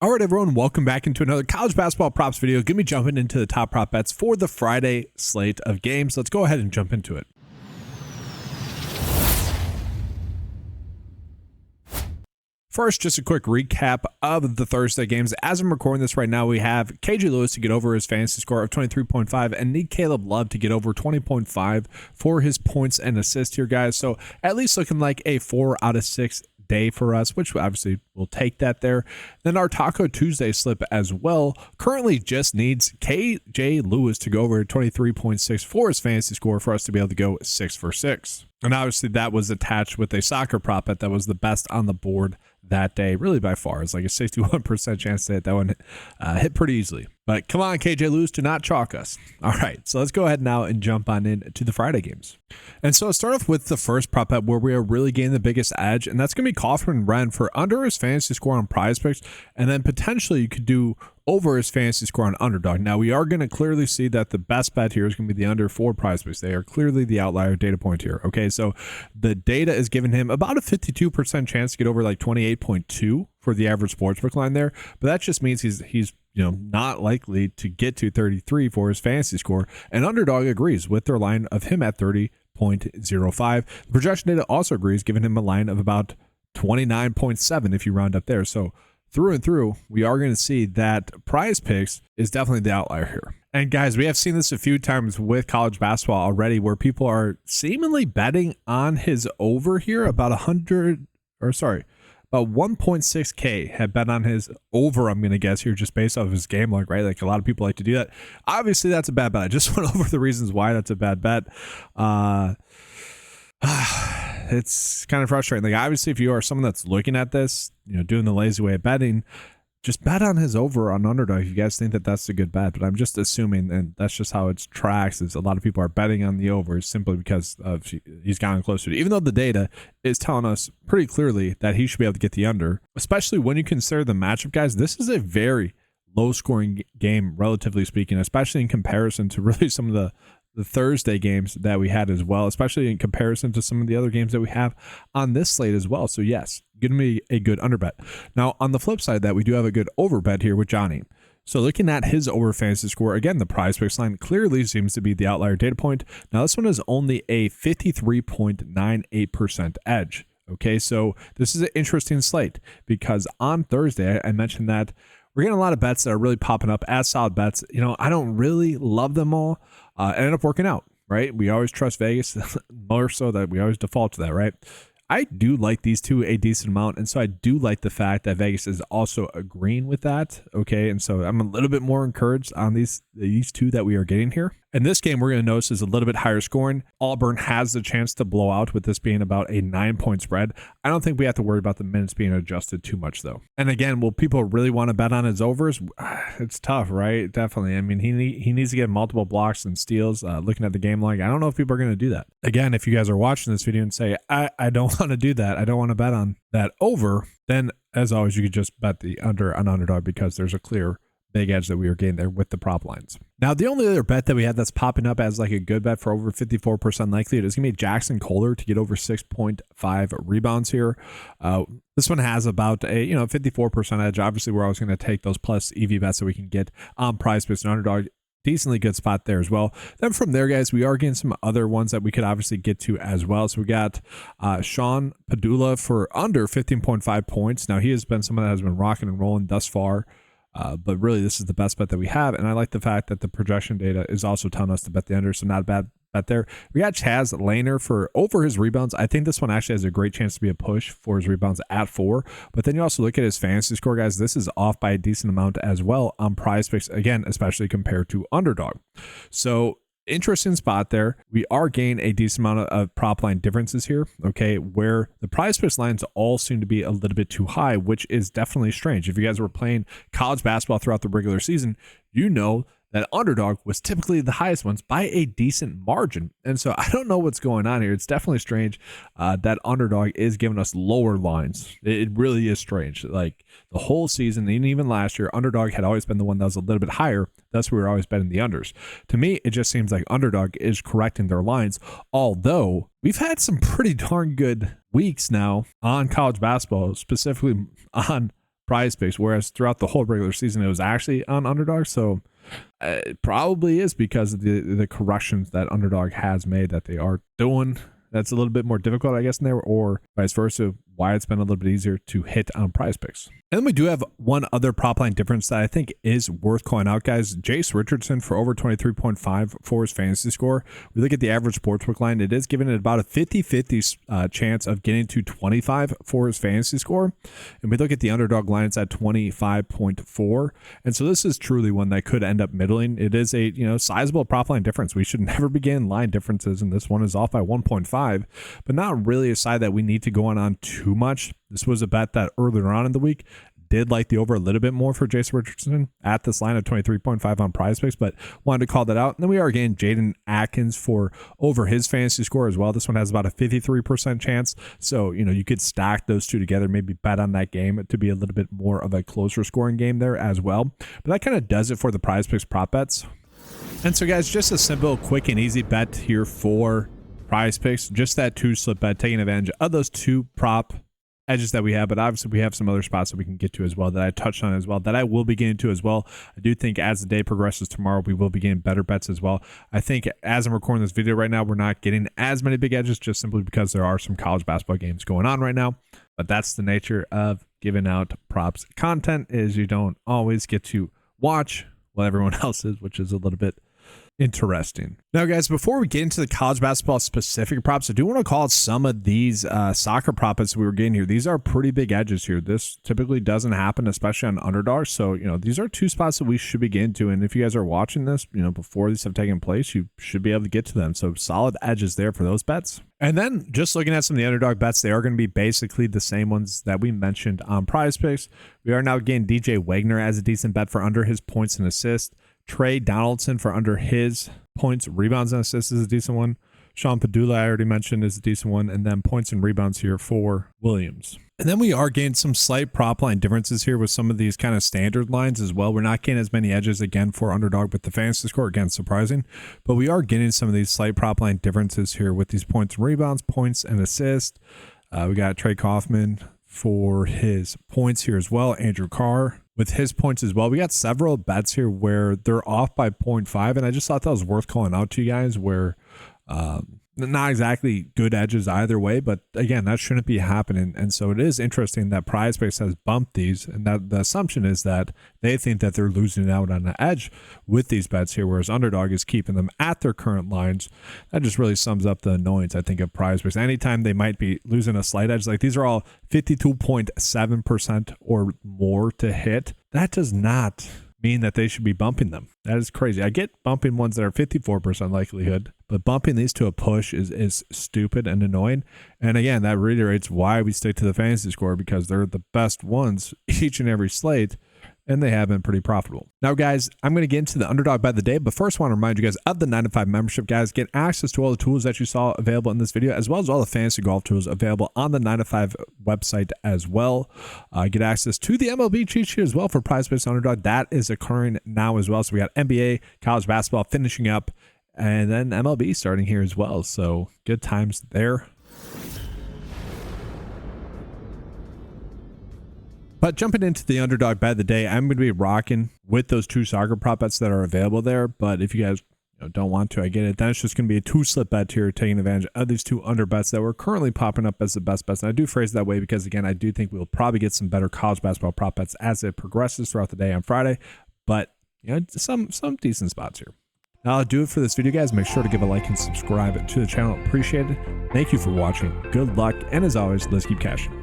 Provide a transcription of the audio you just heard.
All right, everyone, welcome back into another college basketball props video. Give me jumping into the top prop bets for the Friday slate of games. Let's go ahead and jump into it. First, just a quick recap of the Thursday games. As I'm recording this right now, we have KJ Lewis to get over his fantasy score of 23.5 and need Caleb Love to get over 20.5 for his points and assists here, guys. So at least looking like a 4 out of 6 day for us, which obviously we'll take that there. Then our Taco Tuesday slip as well currently just needs KJ Lewis to go over 23.6 for his fantasy score for us to be able to go 6 for 6. And obviously that was attached with a soccer prop bet that was the best on the board that day, really by far. It's like a 61% chance to hit that one, hit pretty easily. But come on, KJ Lewis, do not chalk us. All right, so let's go ahead now and jump on into the Friday games. And so let's start off with the first prop bet where we are really getting the biggest edge, and that's going to be Kaufman Wren for under his fantasy score on PrizePicks, and then potentially you could do over his fantasy score on Underdog. Now, we are going to clearly see that the best bet here is going to be the under for PrizePicks. They are clearly the outlier data point here. Okay, so the data is giving him about a 52% chance to get over like 28.2 for the average sportsbook line there, but that just means he's not likely to get to 33 for his fantasy score, and Underdog agrees with their line of him at 30.05. The projection data also agrees, giving him a line of about 29.7 if you round up there. So through and through, we are going to see that PrizePicks is definitely the outlier here. And guys, we have seen this a few times with college basketball already where people are seemingly betting on his over here. About 1.6K have bet on his over, I'm going to guess here, just based off of his game log, right? Like a lot of people like to do that. Obviously, that's a bad bet. I just went over the reasons why that's a bad bet. It's kind of frustrating. Like, obviously, if you are someone that's looking at this, doing the lazy way of betting, just bet on his over on Underdog if you guys think that that's a good bet. But I'm just assuming, and that's just how it tracks, is a lot of people are betting on the over simply because of he's gotten closer to it. Even though the data is telling us pretty clearly that he should be able to get the under, especially when you consider the matchup, guys. This is a very low-scoring game, relatively speaking, especially in comparison to really some of the Thursday games that we had as well, especially in comparison to some of the other games that we have on this slate as well. So yes, going to be a good under bet. Now, on the flip side of that, we do have a good over bet here with Johnny. So looking at his over fantasy score, again, the PrizePicks line clearly seems to be the outlier data point. Now, this one is only a 53.98% edge. Okay, so this is an interesting slate because on Thursday, I mentioned that we're getting a lot of bets that are really popping up as solid bets. I don't really love them all. Ended up working out, right? We always trust Vegas more so that we always default to that, right? I do like these two a decent amount, and so I do like the fact that Vegas is also agreeing with that, okay? And so I'm a little bit more encouraged on these two that we are getting here. And this game we're going to notice is a little bit higher scoring. Auburn has the chance to blow out with this being about a 9-point spread. I don't think we have to worry about the minutes being adjusted too much, though. And again, will people really want to bet on his overs? It's tough, right? Definitely. I mean, he needs to get multiple blocks and steals. Looking at the game log, I don't know if people are going to do that. Again, if you guys are watching this video and say, I don't want to do that, I don't want to bet on that over, then as always, you could just bet the under on Underdog because there's a clear big edge that we were getting there with the prop lines. Now, the only other bet that we had that's popping up as like a good bet for over 54% likelihood is going to be Jackson Kohler to get over 6.5 rebounds here. This one has about a 54% edge. Obviously, we're always going to take those plus EV bets that we can get on PrizePicks and Underdog. Decently good spot there as well. Then from there, guys, we are getting some other ones that we could obviously get to as well. So we got Sean Padula for under 15.5 points. Now, he has been someone that has been rocking and rolling thus far. But really, this is the best bet that we have. And I like the fact that the projection data is also telling us to bet the under, so not a bad bet there. We got Chaz Laner for over his rebounds. I think this one actually has a great chance to be a push for his rebounds at 4. But then you also look at his fantasy score, guys. This is off by a decent amount as well on PrizePicks, again, especially compared to Underdog. So interesting spot there. We are gaining a decent amount of prop line differences here, okay, where the PrizePicks lines all seem to be a little bit too high, which is definitely strange. If you guys were playing college basketball throughout the regular season, you know that Underdog was typically the highest ones by a decent margin. And so I don't know what's going on here. It's definitely strange that Underdog is giving us lower lines. It really is strange. Like the whole season, and even last year, Underdog had always been the one that was a little bit higher. Thus, we were always betting the unders. To me, it just seems like Underdog is correcting their lines, although we've had some pretty darn good weeks now on college basketball, specifically on PrizePicks, whereas throughout the whole regular season, it was actually on Underdog. So it probably is because of the corrections that Underdog has made that they are doing. That's a little bit more difficult, I guess, in there, or vice versa, why it's been a little bit easier to hit on PrizePicks. And then we do have one other prop line difference that I think is worth calling out, guys. Jace Richardson for over 23.5 for his fantasy score. We look at the average sportsbook line. It is giving it about a 50-50 chance of getting to 25 for his fantasy score. And we look at the Underdog line, it's at 25.4. And so this is truly one that could end up middling. It is a sizable prop line difference. We should never begin line differences, and this one is off by 1.5, but not really a side that we need to go on too much. This was a bet that earlier on in the week did like the over a little bit more for Jason Richardson at this line of 23.5 on PrizePicks, but wanted to call that out. And then we are getting Jaden Atkins for over his fantasy score as well. This one has about a 53% chance. So, you could stack those two together, maybe bet on that game to be a little bit more of a closer scoring game there as well. But that kind of does it for the PrizePicks prop bets. And so, guys, just a simple, quick, and easy bet here for PrizePicks. Just that 2-slip bet, taking advantage of those 2 prop edges that we have, but obviously we have some other spots that we can get to as well that I touched on as well that I will be getting to as well. I do think as the day progresses tomorrow, we will be getting better bets as well. I think as I'm recording this video right now, we're not getting as many big edges just simply because there are some college basketball games going on right now, but that's the nature of giving out props content, is you don't always get to watch what everyone else is, which is a little bit interesting. Now, guys, before we get into the college basketball specific props, I do want to call out some of these soccer props we were getting here. These are pretty big edges here. This typically doesn't happen, especially on Underdog. So, these are 2 spots that we should be getting to. And if you guys are watching this, before these have taken place, you should be able to get to them. So solid edges there for those bets. And then just looking at some of the Underdog bets, they are going to be basically the same ones that we mentioned on PrizePicks. We are now getting DJ Wagner as a decent bet for under his points and assists. Trey Donaldson for under his points, rebounds, and assists is a decent one. Sean Padula, I already mentioned, is a decent one. And then points and rebounds here for Williams. And then we are getting some slight prop line differences here with some of these kind of standard lines as well. We're not getting as many edges again for Underdog with the fantasy score, again, surprising. But we are getting some of these slight prop line differences here with these points and rebounds, points and assists. We got Trey Kaufman for his points here as well. Andrew Carr with his points as well. We got several bets here where they're off by 0.5, and I just thought that was worth calling out to you guys, where not exactly good edges either way, but again, that shouldn't be happening. And so it is interesting that PrizePicks has bumped these, and that the assumption is that they think that they're losing out on the edge with these bets here, whereas Underdog is keeping them at their current lines. That just really sums up the annoyance, I think, of PrizePicks. Anytime they might be losing a slight edge, like these are all 52.7% or more to hit, that does not mean that they should be bumping them. That is crazy. I get bumping ones that are 54% likelihood, but bumping these to a push is stupid and annoying. And again, that reiterates why we stick to the fantasy score, because they're the best ones each and every slate, and they have been pretty profitable. Now, guys, I'm going to get into the Underdog bet of the day, but first I want to remind you guys of the 9to5 membership, guys. Get access to all the tools that you saw available in this video, as well as all the fantasy golf tools available on the 9to5 website as well. Get access to the MLB cheat sheet as well for PrizePicks Underdog. That is occurring now as well. So we got NBA, college basketball finishing up, and then MLB starting here as well. So good times there. But jumping into the Underdog bet of the day, I'm going to be rocking with those 2 soccer prop bets that are available there. But if you guys don't want to, I get it. Then it's just going to be a 2-slip bet here, taking advantage of these 2 under bets that were currently popping up as the best bets. And I do phrase it that way because, again, I do think we'll probably get some better college basketball prop bets as it progresses throughout the day on Friday. But some decent spots here. Now, I'll do it for this video, guys. Make sure to give a like and subscribe to the channel. Appreciate it. Thank you for watching. Good luck. And as always, let's keep cashing.